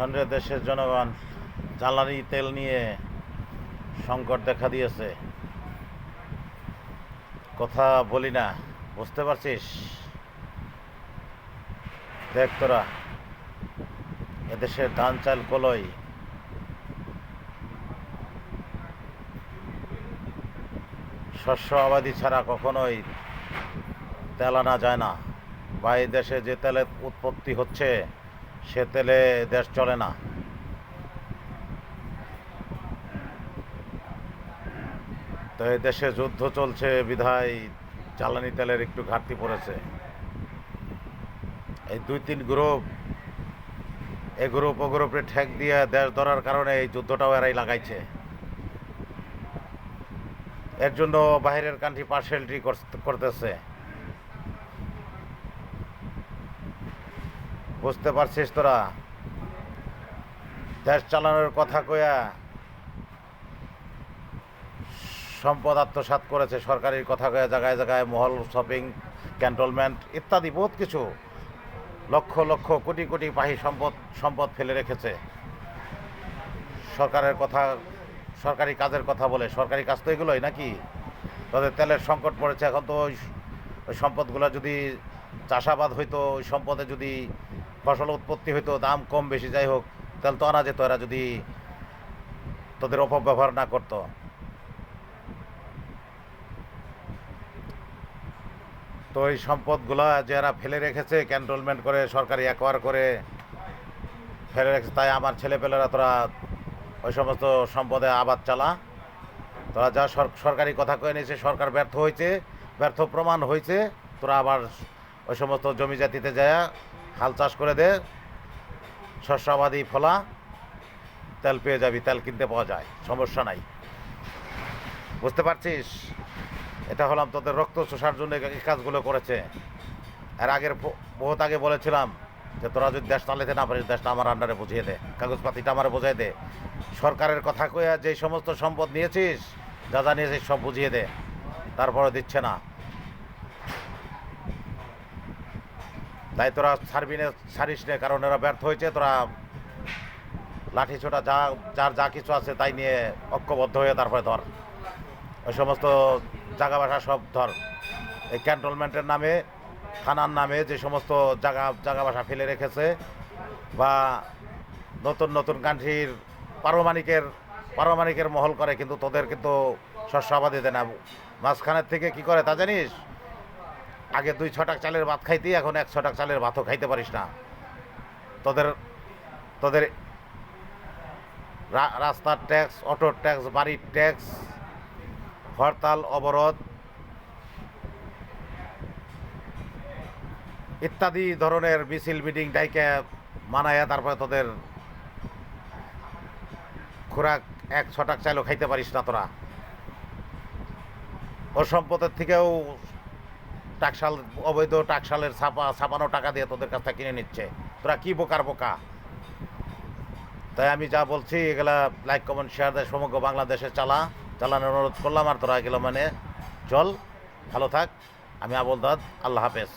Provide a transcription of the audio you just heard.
সন্ধ্যে দেশের জনগণ জ্বালানি তেল নিয়ে সংকট দেখা দিয়েছে। কথা বলি না, বুঝতে পারছিস? দেখ তোরা, এদেশের ধান চাল কলই শস্য আবাদি ছাড়া কখনোই তেল আনা যায় না, বা এই দেশে যে তেলের উৎপত্তি হচ্ছে সে তেলে দেশ চলে না। তো এই দেশে যুদ্ধ চলছে বিধায় জ্বালানি তেলের একটু ঘাটতি পড়েছে। এই দুই তিন গ্রুপ, এ গ্রুপ ও গ্রুপে ঠেক দিয়ে দেশ ধরার কারণে এই যুদ্ধটাও এরাই লাগাইছে। এর জন্য বাইরের কান্ট্রি পার্সিয়ালিটি করতেছে। বুঝতে পারছিস তোরা? দেশ চালানোর কথা কয়া সম্পদ আত্মসাৎ করেছে, সরকারের কথা কয়া জায়গায় জায়গায় মহল, শপিং, ক্যান্টনমেন্ট ইত্যাদি বহুত কিছু লক্ষ লক্ষ কোটি কোটি পাহি সম্পদ ফেলে রেখেছে। সরকারের কথা, সরকারি কাজের কথা বলে, সরকারি কাজ তো এগুলোই নাকি? তাদের তেলের সংকট পড়েছে। এখন তো ওই সম্পদগুলো যদি চাষাবাদ হইতো, ওই সম্পদে যদি ফসল উৎপত্তি হইতো, দাম কম বেশি যাই হোক, তেল তো আনা যেত এরা যদি তোদের অপব্যবহার না করতো। তো এই সম্পদগুলা যারা ফেলে রেখেছে, ক্যান্টনমেন্ট করে, সরকারি অ্যাকোয়ার করে ফেলে রেখেছে, তাই আমার ছেলেপেলেরা তোরা ওই সমস্ত সম্পদে আবাদ চালা। তোরা যা সরকারি কথা কয়ে নিয়েছে, সরকার ব্যর্থ হয়েছে, ব্যর্থ প্রমাণ হয়েছে, তোরা আবার ওই সমস্ত জমি জাতিতে যায় হাল চাষ করে দে, শস্য আবাদি ফলা, তেল পেয়ে যাবি, তেল কিনতে পাওয়া যায়, সমস্যা নাই। বুঝতে পারছিস? এটা হলাম তোদের রক্ত চোষার জন্য এই কাজগুলো করেছে। এর আগের বহুত আগে বলেছিলাম যে তোরা যদি দেশ চালাতে না পারিস, দেশটা আমার আন্ডারে বুঝিয়ে দে, কাগজপাতিটা আমার বুঝিয়ে দে। সরকারের কথা কয়ে যেই সমস্ত সম্পদ নিয়েছিস, যা যা নিয়েছিস সব বুঝিয়ে দে। তারপরে দিচ্ছে না, তাই তোরা ছাড়িস নে, কারণ এরা ব্যর্থ হয়েছে। তোরা লাঠি ছোটা যার যা কিছু আছে তাই নিয়ে ঐক্যবদ্ধ হয়ে তারপরে ধর, ওই সমস্ত জায়গা বাসা সব ধর। এই ক্যান্টনমেন্টের নামে, থানার নামে যে সমস্ত জায়গা বাসা ফেলে রেখেছে, বা নতুন নতুন কান্ট্রির পারমাণবিকের মহল করে, কিন্তু তোদের কিন্তু শস্য আবাদি দেয় না। মাঝখানের থেকে কি করে তা জানিস? আগে 2 ছটাক চালের ভাত খাইতি, এখন 1 ছটাক চালের ভাতও খাইতে পারিস না। তোদের তোদের রাস্তার ট্যাক্স, অটোর ট্যাক্স, বাড়ির ট্যাক্স, হরতাল, অবরোধ ইত্যাদি ধরনের মিছিল মিটিং ডাইকে মানায়া তারপরে তোদের খোরাক 1 ছটাক চাইলেও খাইতে পারিস না তোরা। ও সম্পদের থেকেও টাকশাল, অবৈধ টাকশালের ছাপানো টাকা দিয়ে তোদের কাছ থেকে কিনে নিচ্ছে। তোরা কি বোকার বোকা! তাই আমি যা বলছি এগুলা লাইক, কমেন্ট, শেয়ার দেয়, সমগ্র বাংলাদেশে চালানোর অনুরোধ করলাম। আর তোরা এগুলো মানে চল, ভালো থাক। আমি আবুল দাদ, আল্লাহ হাফেজ।